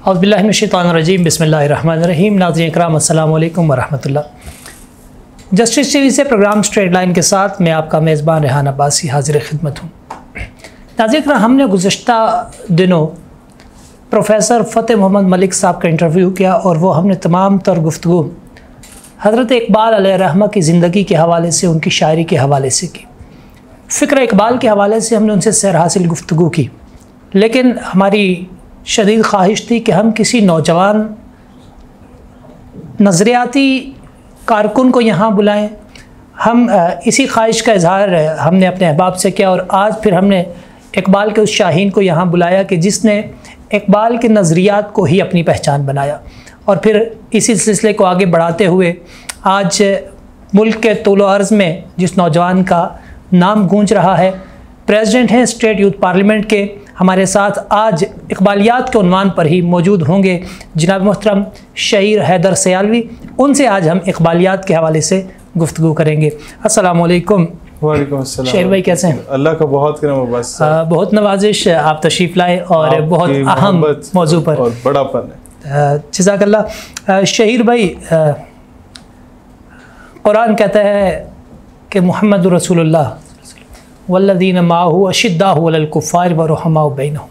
औज़ुबिल्लाहिमिनश्शैतानिर्रजीम बिस्मिल्लाहिर्रहमानिर्रहीम। नाज़रीन इकराम अस्सलामु अलैकुम वरहमतुल्लाह। जस्टिस टीवी से प्रोग्राम स्ट्रेट लाइन के साथ मैं आपका मेज़बान रेहान अब्बासी हाजिर खिदमत हूँ। नाज़रीन इकराम, हमने गुज़श्ता दिनों प्रोफेसर फ़तेह मोहम्मद मलिक साहब का इंटरव्यू किया और वो हमने तमाम तर गुफ्तगू हज़रत इकबाल अलैहिर्रहमा की ज़िंदगी के हवाले से, उनकी शायरी के हवाले से की। फ़िक्र इकबाल के हवाले से हमने उनसे सैर हासिल गुफ्तगू की, लेकिन हमारी शदीद ख्वाहिश थी कि हम किसी नौजवान नज़रियाती कारकुन को यहाँ बुलाएं। हम इसी ख्वाहिश का इजहार हमने अपने अहबाब से किया और आज फिर हमने इकबाल के उस शाहीन को यहाँ बुलाया कि जिसने इकबाल के नज़रियात को ही अपनी पहचान बनाया। और फिर इसी सिलसिले को आगे बढ़ाते हुए आज मुल्क के तौलो अर्ज़ में जिस नौजवान का नाम गूंज रहा है, प्रेसिडेंट हैं स्टेट यूथ पार्लियामेंट के, हमारे साथ आज इकबालियात के उन्वान पर ही मौजूद होंगे जनाब मोहतरम शहीर हैदर सियालवी। उनसे आज हम इकबालियात के हवाले से गुफ्तगू करेंगे। अस्सलामु अलैकुम। वालेकुम अस्सलाम। शहीर भाई कैसे हैं? अल्लाह का बहुत करम है। बस बहुत नवाजिश, आप तशरीफ़ लाए और बहुत अहम मौजू पर और बड़ापन है। जज़ाकल्लाह। शहीर भाई, कुरान कहता है कि मुहम्मद रसूलुल्लाह वल्लज़ीन माहू अशिद्दाहु अलल कुफ़्फ़ार व रुहमाउ बैनहुम,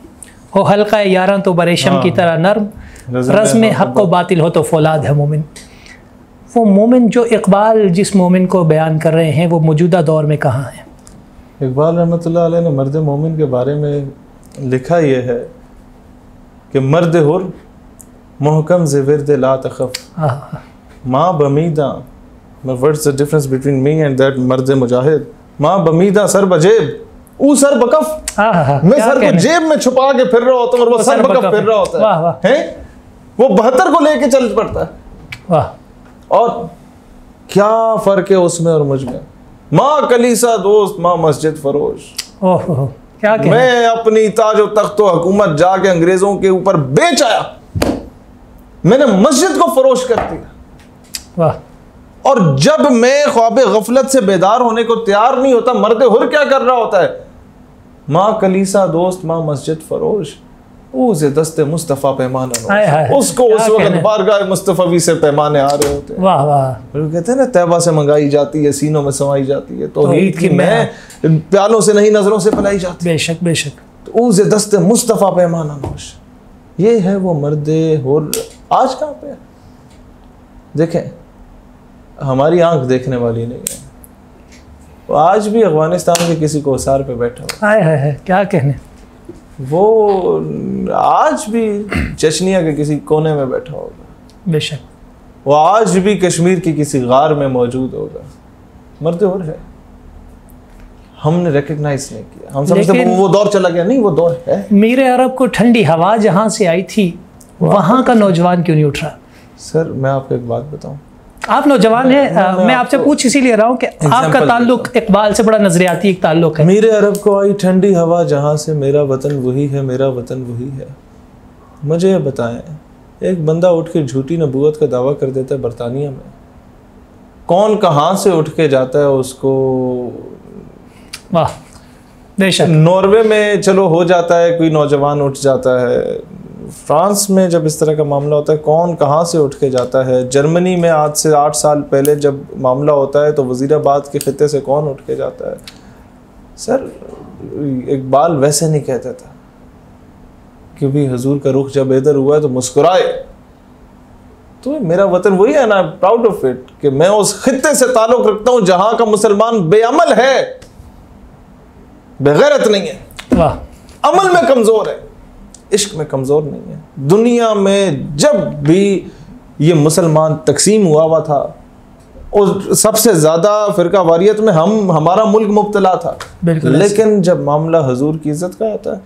हो हल्का यारां तो बरेशम की तरह नर्म, रज़्म हक़ व बातिल हो तो फौलाद है मोमिन। वो मोमिन जो इकबाल जिस मोमिन को बयान कर रहे हैं वो मौजूदा दौर में कहाँ है? इकबाल रहमतुल्लाह अलैह ने मर्द मोमिन के बारे में लिखा ये है कि मर्द हुर मोहकम ज़िविर्द ला तख़फ़ माँ बमीदा। What's the difference between me and that मर्द मुजाहिद? माँ बमीदा सर बजेब ऊ सर बकफ। मैं सर को जेब में छुपा के फिर रहा होता हूँ और वो सर बकफ फिर रहा होता है। वो 72 को लेके चल पड़ता है। वाह। और क्या फ़र्क है उसमें और मुझ में? माँ कलीसा दोस्त, माँ मस्जिद फरोश। ओह, क्या मैं अपनी ताजो तख्तो हुकूमत जाके अंग्रेजों के ऊपर बेच आया, मैंने मस्जिद को फरोश कर दिया। वाह। और जब मैं ख्वाबे गफलत से बेदार होने को तैयार नहीं होता, मर्द हुर क्या कर रहा होता है? माँ कलीसा दोस्त, माँ मस्जिद फरोश, उसे दस्ते मुस्तफ़ा पैमाना। उसको उस वक्त बारगाह मुस्तफ़वी से पैमाने आ रहे होते हैं। वाह वाह। कहते हैं ना, तैबा से मंगाई जाती है, सीनों में समाई जाती है, तो ईद की मैं प्यालों से नहीं नजरों से पिलाई जाती। बेशक बेशक। तो उसे दस्ते मुस्तफ़ा पैमाना नोश, ये है वो मर्द हुर। आज कहाँ पे देखें, हमारी आंख देखने वाली नहीं है। वो आज भी अफगानिस्तान के किसी कोसार पे बैठा हो, हाय हाय हाय, क्या कहने। वो आज भी चचनिया के किसी कोने में बैठा होगा। बेशक। वो आज भी कश्मीर की किसी गार में मौजूद होगा। मर्द हुर है, हमने रिकग्नाइज नहीं किया। हम समझते वो दौर चला गया। नहीं, वो दौर है। मीरे अरब को ठंडी हवा जहाँ से आई थी वहाँ का नौजवान क्यों नहीं उठ रहा? सर मैं आपको एक बात बताऊं, आप नौजवान हैं, मैं आपसे पूछ इसीलिए रहा हूँ कि आपका ताल्लुक इकबाल से बड़ा नजरियाती एक ताल्लुक है। मीरे अरब को आई ठंडी हवा जहाँ से, मेरा वतन वही है, मेरा वतन वही है। मुझे बताएं, एक बंदा उठ के झूठी नबूवत का दावा कर देता है बरतानिया में, कौन कहाँ से उठ के जाता है उसको? वाह। बेशक। नॉर्वे में चलो हो जाता है, कोई नौजवान उठ जाता है। फ्रांस में जब इस तरह का मामला होता है, कौन कहाँ से उठ के जाता है? जर्मनी में आज से 8 साल पहले जब मामला होता है तो वज़ीराबाद के खित्ते से कौन उठ के जाता है? सर इकबाल वैसे नहीं कहता था कि भी हुजूर का रुख जब इधर हुआ है तो मुस्कुराए। तो मेरा वतन वही है ना, प्राउड ऑफ इट, कि मैं उस खित्ते से ताल्लुक रखता हूँ जहाँ का मुसलमान बेअमल है, बेगैरत नहीं है, वाह, अमल में कमज़ोर है, इश्क में कमज़ोर नहीं है। दुनिया में जब भी ये मुसलमान तकसीम हुआ था और सबसे ज़्यादा फ़िरका वारियत में हमारा मुल्क मुब्तला था, लेकिन जब मामला हुजूर की इज़्ज़त का आता है,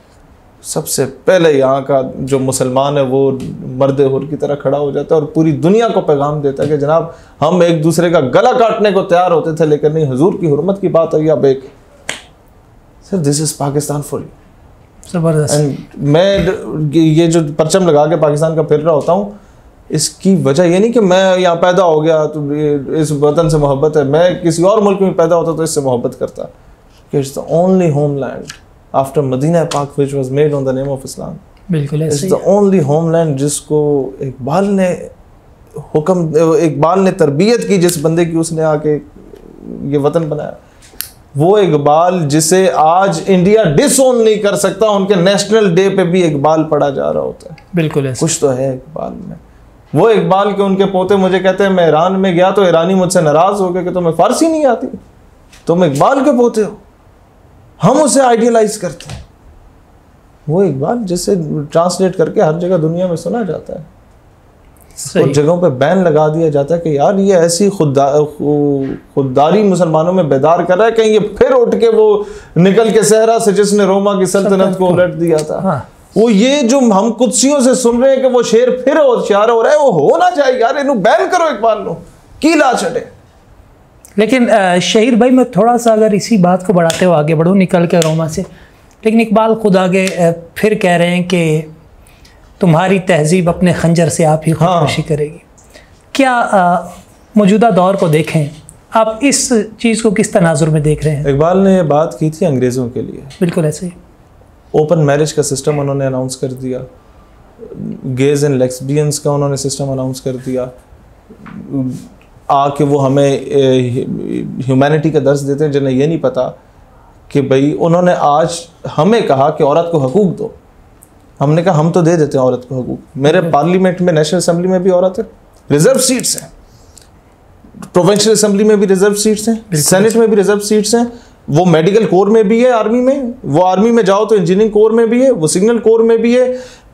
सबसे पहले यहाँ का जो मुसलमान है वो मर्द हुर की तरह खड़ा हो जाता है और पूरी दुनिया को पैगाम देता है कि जनाब हम एक दूसरे का गला काटने को तैयार होते थे, लेकिन नहीं, हुजूर की हुर्मत की बात आई। अब एक sir, this is Pakistan for you. जबरदस्त। मैं ये जो परचम लगा के पाकिस्तान का फिर रहा होता हूँ, इसकी वजह ये नहीं कि मैं यहाँ पैदा हो गया तो इस वतन से मोहब्बत है, मैं किसी और मुल्क में पैदा होता तो इससे मोहब्बत करता। It's the only homeland after Medina पाक which was made on the name of Islam. बिल्कुल इट्स ऐसे द ओनली होमलैंड जिसको इकबाल ने तरबियत की, जिस बंदे की उसने आके ये वतन बनाया, वो इकबाल जिसे आज इंडिया डिसओन नहीं कर सकता, उनके नेशनल डे पे भी इकबाल पढ़ा जा रहा होता है। बिल्कुल ऐसे। कुछ तो है इकबाल में। वो इकबाल के उनके पोते मुझे कहते हैं मैं ईरान में गया तो ईरानी मुझसे नाराज हो गए कि तुम्हें फारसी नहीं आती, तुम इकबाल के पोते हो। हम उसे आइडियलाइज करते हैं। वो इकबाल जिसे ट्रांसलेट करके हर जगह दुनिया में सुना जाता है, कुछ जगहों पे बैन लगा दिया जाता है कि यार ये ऐसी खुददारी मुसलमानों में बेदार कर रहा है, कहीं ये फिर उठ के वो निकल के सहरा से जिसने रोमा की सल्तनत को उलट दिया था। हाँ। वो ये जो हम कुदसियों से सुन रहे हैं कि वो शेर फिर होशियार हो रहा है, वो होना चाहिए यार, इन्हें बैन करो इकबाल नो की ला छड़े। लेकिन शहीर भाई मैं थोड़ा सा अगर इसी बात को बढ़ाते हुए आगे बढ़ूँ निकल के रोमा से, लेकिन इकबाल खुद आगे फिर कह रहे हैं कि तुम्हारी तहजीब अपने खंजर से आप ही खुदकुशी करेगी। क्या मौजूदा दौर को देखें, आप इस चीज़ को किस तनाजुर में देख रहे हैं? इकबाल ने ये बात की थी अंग्रेज़ों के लिए। बिल्कुल ऐसे ही। ओपन मैरिज का सिस्टम उन्होंने अनाउंस कर दिया, गेज एंड लेस्बियंस का उन्होंने सिस्टम अनाउंस कर दिया, आके वो हमें ह्यूमैनिटी का दर्स देते हैं जिन्हें ये नहीं पता कि भाई उन्होंने आज हमें कहा कि औरत को हकूक दो। हमने कहा हम तो दे देते हैं औरत को हकूक। मेरे पार्लियामेंट में, नेशनल असेंबली में भी औरत है, रिजर्व सीट्स हैं, प्रोविंशियल असेंबली में भी रिजर्व सीट्स हैं, सेनेट में भी रिजर्व सीट्स हैं, वो मेडिकल कोर में भी है, आर्मी में, वो आर्मी में जाओ तो इंजीनियरिंग कोर में भी है, वो सिग्नल कोर में भी है,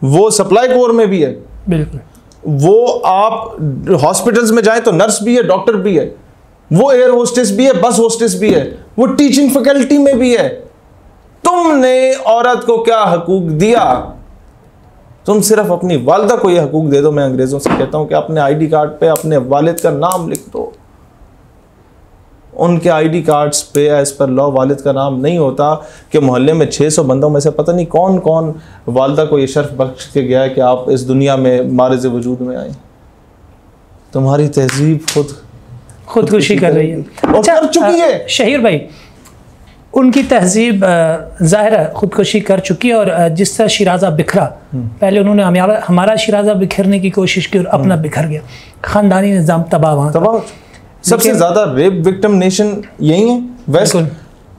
वो सप्लाई कोर में भी है। बिल्कुल। वो आप हॉस्पिटल्स में जाएं तो नर्स भी है, डॉक्टर भी है, वो एयर होस्टेस भी है, बस होस्टेस भी है, वो टीचिंग फैकल्टी में भी है। तुमने औरत को क्या हकूक दिया? तुम सिर्फ अपनी वालिदा को यह हकूक दे दो। मैं अंग्रेजों से कहता हूं कि अपने आईडी कार्ड पे अपने वालिद का नाम लिख दो। उनके आईडी कार्ड्स पे एज पर लॉ वालिद का नाम नहीं होता कि मोहल्ले में 600 बंदों में से पता नहीं कौन कौन वालिदा को ये शर्फ बख्श के गया है कि आप इस दुनिया में मारिज़ वजूद में आए। तुम्हारी तहजीब खुदकुशी कर रही है और कर चुकी है। शहीर भाई, उनकी तहजीब ज़ाहिर है खुदकुशी कर चुकी है, और जिस तरह शिराजा बिखरा, पहले उन्होंने हमारा शिराजा बिखरने की कोशिश की और अपना बिखर गया, ख़ानदानी निज़ाम तबाह। सबसे ज़्यादा रेप विक्टिम नेशन यही है वेस्ट।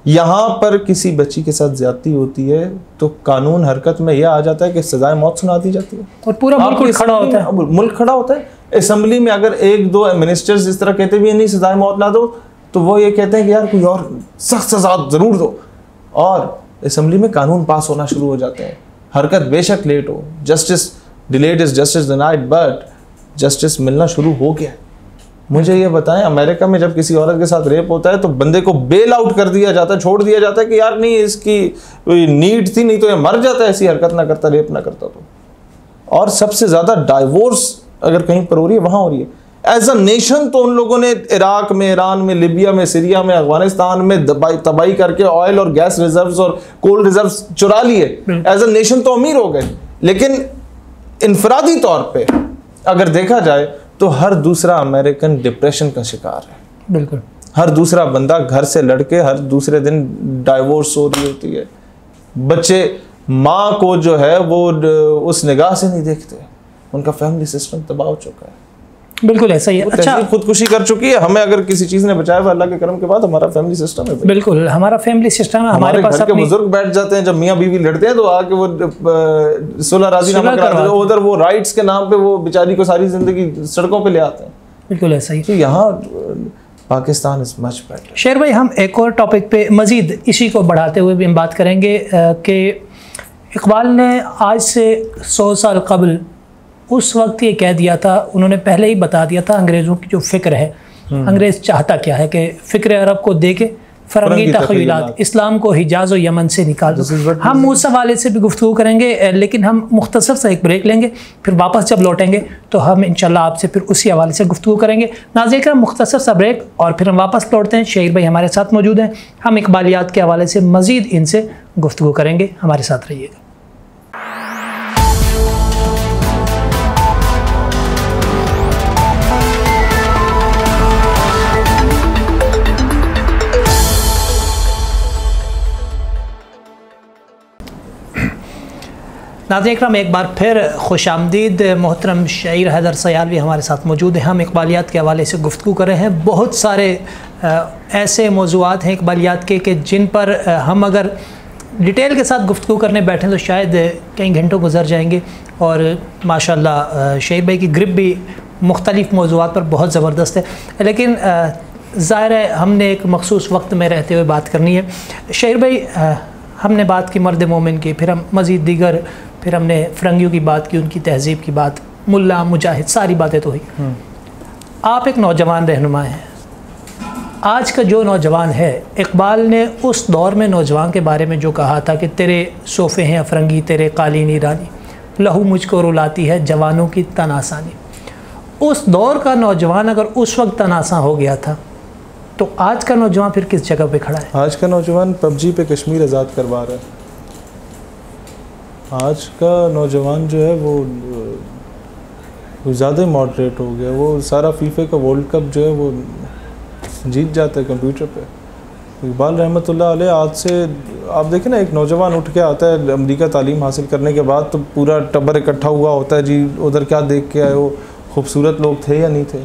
यहाँ पर किसी बच्ची के साथ ज्यादती होती है तो कानून हरकत में यह आ जाता है कि सजाए मौत सुना दी जाती है और पूरा मुल्क खड़ा होता है। मुल्क खड़ा होता है। असेंबली में अगर एक दो मिनिस्टर्स इस तरह कहते भी नहीं सजाए मौत ना दो, तो वो ये कहते हैं कि यार कोई और सख्त सजा जरूर दो, और असेंबली में कानून पास होना शुरू हो जाते हैं। हरकत बेशक लेट हो, justice delayed is justice denied, but justice मिलना शुरू हो गया। मुझे ये बताएं, अमेरिका में जब किसी औरत के साथ रेप होता है तो बंदे को बेल आउट कर दिया जाता है, छोड़ दिया जाता है कि यार नहीं इसकी नीड थी, नहीं तो ये मर जाता है ऐसी हरकत ना करता, रेप ना करता तो। और सबसे ज्यादा डाइवोर्स अगर कहीं पर हो रही है वहां हो रही है। एज अ नेशन तो उन लोगों ने इराक में, ईरान में, लिबिया में, सीरिया में, अफगानिस्तान में तबाही करके ऑयल और गैस रिजर्व्स और कोल रिजर्व्स चुरा लिए। एज अ नेशन तो अमीर हो गए, लेकिन इनफरादी तौर पे अगर देखा जाए तो हर दूसरा अमेरिकन डिप्रेशन का शिकार है। बिल्कुल। हर दूसरा बंदा घर से लड़के हर दूसरे दिन डाइवोर्स हो रही होती है। बच्चे माँ को जो है वो उस निगाह से नहीं देखते, उनका फैमिली सिस्टम तबाह हो चुका है। बिल्कुल ऐसा ही है। अच्छा, खुदकुशी कर चुकी है। हमें अगर किसी चीज ने बचाया अल्लाह के करम के बाद हमारा फैमिली सिस्टम है। बिल्कुल हमारा फैमिली सिस्टम है। हमारे पास घर के बुजुर्ग बैठ जाते हैं, जब मियाँ बीवी लड़ते हैं तो आके वो सुलह राज़ीनामा करा देते हैं, उधर वो राइट्स के नाम पे वो बेचारी को सारी जिंदगी सड़कों पे ले आते हैं। बिल्कुल ऐसा ही। तो यहाँ पाकिस्तान इज मच बेटर। शेर भाई, हम एक और टॉपिक पे मजीद इसी को बढ़ाते हुए भी हम बात करेंगे कि इकबाल ने आज से 100 साल कबल उस वक्त ये कह दिया था, उन्होंने पहले ही बता दिया था अंग्रेज़ों की जो फ़िक्र है, अंग्रेज़ चाहता क्या है कि फ़िक्र अरब को दे के फ़रंगी तख़य्युलात इस्लाम को हिजाज़ और यमन से निकाल दो। हम उस हवाले से भी गुफ्तगू करेंगे, लेकिन हम मुख्तसर सा एक ब्रेक लेंगे, फिर वापस जब लौटेंगे तो हम इंशाल्लाह आपसे फिर उसी हवाले से गुफ्तगू करेंगे। नाज़रीन करम, मुख्तसर सा ब्रेक और फिर हम वापस लौटते हैं। शहीर भाई हमारे साथ मौजूद हैं, हम इकबालियात के हवाले से मज़ीद इनसे गुफ्तगू करेंगे। हमारे साथ रहिएगा। नाज़रीन इकराम, एक बार फिर खुशामदीद। मोहतरम शायर हैदर सयालवी हमारे साथ मौजूद हैं। हम इकबालियात के हवाले से गुफ्तगू कर रहे हैं। बहुत सारे ऐसे मौज़ूआत हैं इकबालियात के कि जिन पर हम अगर डिटेल के साथ गुफ्तगू करने बैठें तो शायद कई घंटों गुजर जाएंगे। और माशाल्लाह शाहिर भाई की ग्रिप भी मुख्तलिफ़ मौज़ूआत पर बहुत ज़बरदस्त है, लेकिन ज़ाहिर है हमने एक मखसूस वक्त में रहते हुए बात करनी है। शाहिर भाई, हमने बात की मर्द मोमिन की, फिर हम मज़ीद दीगर, फिर हमने फ़रंगियों की बात की, उनकी तहज़ीब की बात, मुल्ला मुजाहिद, सारी बातें तो हुई। आप एक नौजवान रहनुमा हैं। आज का जो नौजवान है, इकबाल ने उस दौर में नौजवान के बारे में जो कहा था कि तेरे सोफ़े हैं अफरंगी, तेरे कालीनी रानी, लहू मुझको रुलाती है जवानों की तनासानी। उस दौर का नौजवान अगर उस वक्त तनासा हो गया था तो आज का नौजवान फिर किस जगह पे खड़ा है? आज का नौजवान पबजी पे कश्मीर आज़ाद करवा रहा है। आज का नौजवान जो है वो ज़्यादा मॉडरेट हो गया। वो सारा फीफे का वर्ल्ड कप जो है वो जीत जाता है कंप्यूटर पे। इकबाल रहमतुल्लाह अलैह आज से आप देखें ना, एक नौजवान उठ के आता है अमेरिका तालीम हासिल करने के बाद तो पूरा टब्बर इकट्ठा हुआ होता है, जी उधर क्या देख के आए हो, खूबसूरत लोग थे या नहीं थे,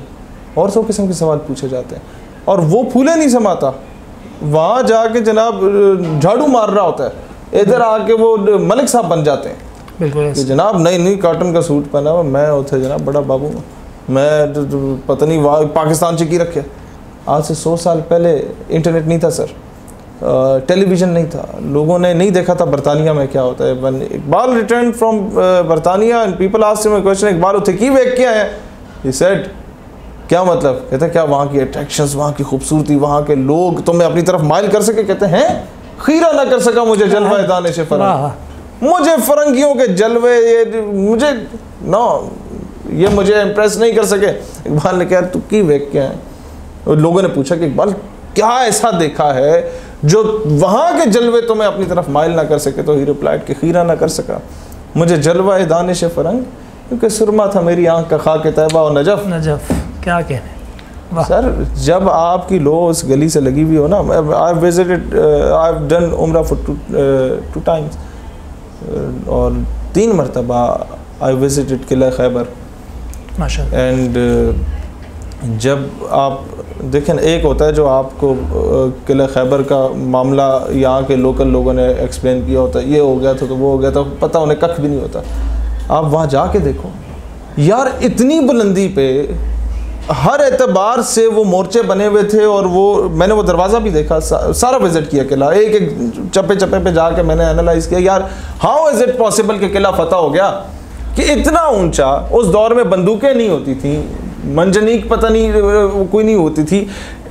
और सब किस्म के सवाल पूछे जाते हैं। और वो फूले नहीं समाता, वहाँ जाके जनाब झाड़ू मार रहा होता है, इधर आके वो मलिक साहब बन जाते हैं। बिल्कुल जनाब नई कॉटन का सूट पहना हुआ, मैं उठे जनाब बड़ा बाबू, मैं पता नहीं वहाँ पाकिस्तान से की रखे। आज से 100 साल पहले इंटरनेट नहीं था सर, टेलीविज़न नहीं था, लोगों ने नहीं देखा था बरतानिया में क्या होता है। वन इकबाल रिटर्न फ्रॉम बरतानिया and people asked him a question, Iqbal उठे की वेख क्या है? ही सेड, क्या मतलब? कहते क्या वहाँ की अट्रैक्शंस, वहाँ की खूबसूरती, वहाँ के लोग तुम्हें अपनी तरफ माइल कर सके? कहते हैं खीरा ना कर सका मुझे जलवा दानिश फरंग, मुझे फरंगियों के जलवे ये मुझे ये मुझे इम्प्रेस नहीं कर सके। इकबाल ने कहा तू की वेख क्या है? लोगों ने पूछा कि इकबाल क्या ऐसा देखा है जो वहाँ के जलवे तुम्हें अपनी तरफ माइल ना कर सके? तो ही रिप्लाइड कि खीरा ना कर सका मुझे जलवा दानिश फरंग, क्योंकि सुरमा था मेरी आंख का खाके तैबा और नजफ। क्या कहने सर, जब आपकी लो उस गली से लगी हुई हो ना, I visited, I have done उम्रा फॉर 2 times और 3 मरतबा आई विजिटेड किला खैबर माशाअल्लाह। एंड जब आप देखें, एक होता है जो आपको किला खैबर का मामला यहाँ के लोकल लोगों ने एक्सप्लेन किया होता है, ये हो गया था तो वो हो गया था, पता उन्हें कख भी नहीं होता। आप वहाँ जाके देखो यार, इतनी बुलंदी पे हर एतबार से वो मोर्चे बने हुए थे। और वो मैंने वो दरवाज़ा भी देखा, सारा विज़िट किया किला, एक एक चप्पे चप्पे पे जाके मैंने एनालाइज किया यार हाउ इज़ इट पॉसिबल कि किला फतह हो गया कि इतना ऊंचा। उस दौर में बंदूकें नहीं होती थी, मंजनीक पता नहीं कोई नहीं होती थी,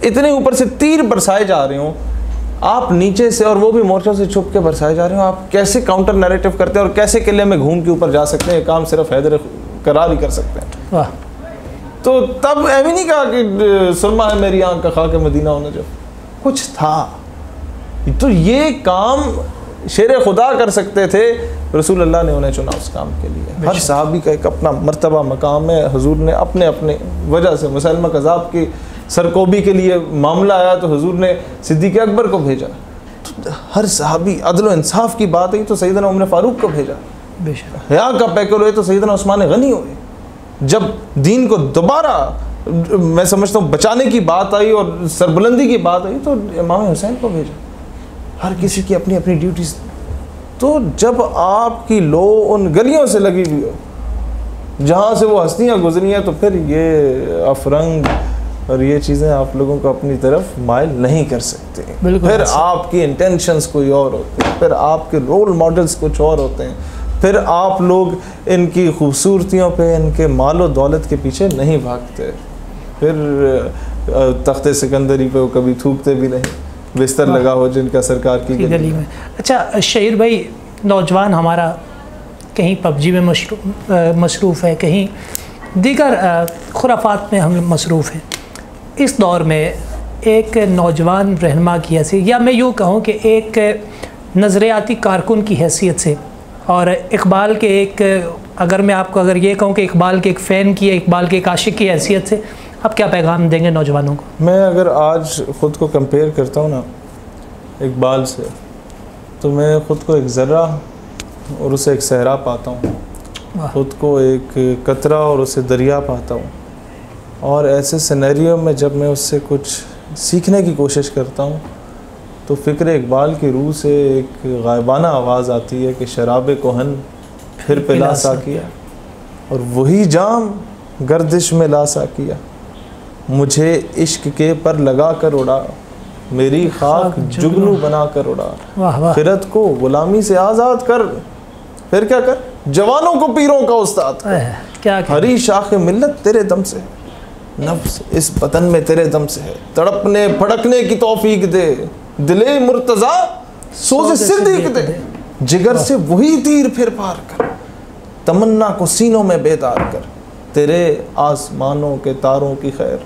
इतने ऊपर से तीर बरसाए जा रहे हों आप नीचे से, और वो भी मोर्चों से छुप के बरसाए जा रहे हो। आप कैसे काउंटर नैरेटिव करते हैं और कैसे किले में घूम के ऊपर जा सकते हैं? ये काम सिर्फ हैदर करार ही कर सकते हैं। वाह। तो तब ऐवी नहीं कहा कि सुरमा है मेरी आंख का खाके मदीना होना, जो कुछ था। तो ये काम शेर खुदा कर सकते थे, रसूल अल्लाह ने उन्हें चुना उस काम के लिए। हर सहाबी का एक अपना मर्तबा मकाम है। हुजूर ने अपने अपने वजह से मुसलमा कज़ाब की सरकोबी के लिए मामला आया तो हुजूर ने सिद्दीक़ अकबर को भेजा। तो हर सहाबी, अदल इंसाफ की बात है तो सैयदना उमर फारूक को भेजा। हया का पैकर हुए तो सैयदना उस्मान गनी हुए। जब दीन को दोबारा मैं समझता हूँ बचाने की बात आई और सरबुलंदी की बात आई तो इमाम हुसैन को भेजा। हर किसी की अपनी अपनी ड्यूटीज। तो जब आपकी लो उन गलियों से लगी हुई हो जहाँ से वो हस्तियाँ गुजरी हैं, तो फिर ये अफरंग और ये चीज़ें आप लोगों को अपनी तरफ माइल नहीं कर सकते। फिर आपकी इंटेंशंस कोई और होते हैं, फिर आपके रोल मॉडल्स कुछ और होते हैं, फिर आप लोग इनकी खूबसूरतियों पे, इनके मालो दौलत के पीछे नहीं भागते। फिर तख्ते सिकंदरी पे वो कभी थूकते भी नहीं, बिस्तर लगा हो जिनका सरकार की गली में। अच्छा शाहिर भाई, नौजवान हमारा कहीं पबजी में मसरूफ़ है, कहीं दीगर खुराफात में हम मसरूफ़ हैं। इस दौर में एक नौजवान रहनुमा की हैसियत, या मैं यूँ कहूँ कि एक नज़रियाती कारकुन की हैसियत से, और इकबाल के एक, अगर मैं आपको अगर ये कहूँ कि इकबाल के एक फ़ैन की, इकबाल के एक आशिक की हैसियत से, आप क्या पैगाम देंगे नौजवानों को? मैं अगर आज ख़ुद को कंपेयर करता हूँ ना इकबाल से, तो मैं ख़ुद को एक ज़र्रा और उसे एक सहरा पाता हूँ, खुद को एक कतरा और उसे दरिया पाता हूँ। और ऐसे सिनेरियो में जब मैं उससे कुछ सीखने की कोशिश करता हूँ तो फ़िक्र इकबाल की रूह से एक गायबाना आवाज़ आती है कि शराब कोहन फिर पिला सा किया, और वही जाम गर्दिश में ला सा किया, मुझे इश्क के पर लगा कर उड़ा, मेरी खाक जुगनू बना कर उड़ा। फिरत को गुलामी से आज़ाद कर, फिर क्या कर, जवानों को पीरों का उस्ताद कर। क्या हरी शाख मिल्लत तेरे दम से, नफ्स इस बदन में तेरे दम से है, तड़पने फड़कने की तौफीक दे, दिले मुर्तज़ा सोज़े सिद्दीक़ दे, जिगर से वही तीर फिर पार कर, तमन्ना को सीनों में बेदार कर, तेरे आसमानों के तारों की खैर,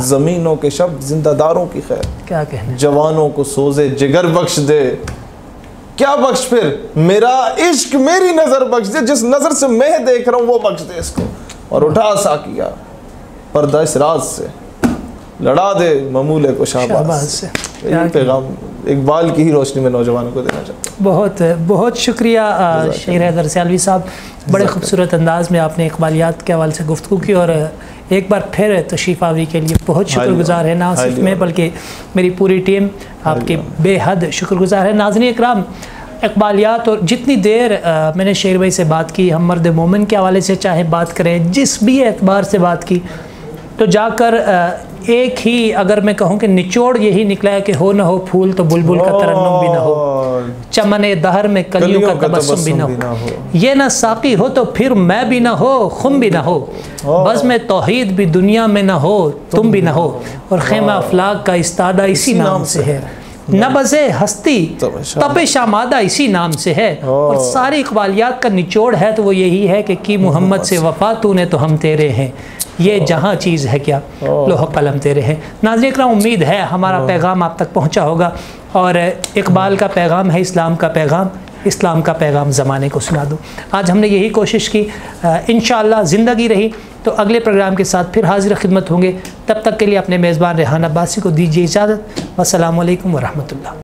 ज़मीनों के शब्द जिंदादारों की खैर। क्या कहने, जवानों को सोज़े जिगर बख्श दे, क्या बख्श फिर, मेरा इश्क मेरी नज़र बख्श दे, जिस नज़र से मैं देख रहा हूँ वो बख्श दे इसको, और उठा सा किया पर्दा इस राज से, लड़ा दे ममूले को शाहबाज से। ये पैगाम इकबाल की ही रोशनी में नौजवानों को देना चाहता हूँ। बहुत बहुत शुक्रिया शेर हैदर सियालवी साहब, बड़े खूबसूरत अंदाज में आपने इकबालियात के हवाले से गुफ्तगू की, और एक बार फिर तशरीफ़ आवी के लिए बहुत शुक्रगुजार है, ना सिर्फ मैं बल्कि मेरी पूरी टीम आपकी बेहद शुक्रगुजार है। नाज़रीन इकराम, इकबालियात और जितनी देर मैंने शेर भाई से बात की, हम मर्द मोमिन के हवाले से चाहे बात करें, जिस भी एतबार से बात की, तो जाकर एक ही अगर मैं कहूँ कि निचोड़ यही निकला है कि हो न हो फूल तो बुलबुल का तरन्नुम भी ना हो, चमने दहर में कलियों का तबस्सुम भी ना हो, ये ना साकी हो तो फिर मैं भी ना हो, खुम भी ना हो, बज़ में तौहीद भी दुनिया में ना हो, तुम भी ना हो, और खेमा अफलाक का इस्तादा इसी नाम से है, नबज़े हस्ती तपिश आमादा इसी नाम से है। और सारी इकबालियात का निचोड़ है तो वो यही है कि मोहम्मद से वफ़ा तूने तो हम तेरे हैं, ये जहाँ चीज़ है क्या लोह कलम तेरे हैं। नाज़रीन इकराम, उम्मीद है हमारा पैगाम आप तक पहुँचा होगा, और इकबाल का पैगाम है इस्लाम का पैगाम, इस्लाम का पैगाम ज़माने को सुना दो। आज हमने यही कोशिश की, इंशाअल्लाह ज़िंदगी रही तो अगले प्रोग्राम के साथ फिर हाजिर खिदमत होंगे। तब तक के लिए अपने मेज़बान रेहान अब्बासी को दीजिए इजाज़त। वस्सलामु अलैकुम वरहमतुल्लाह।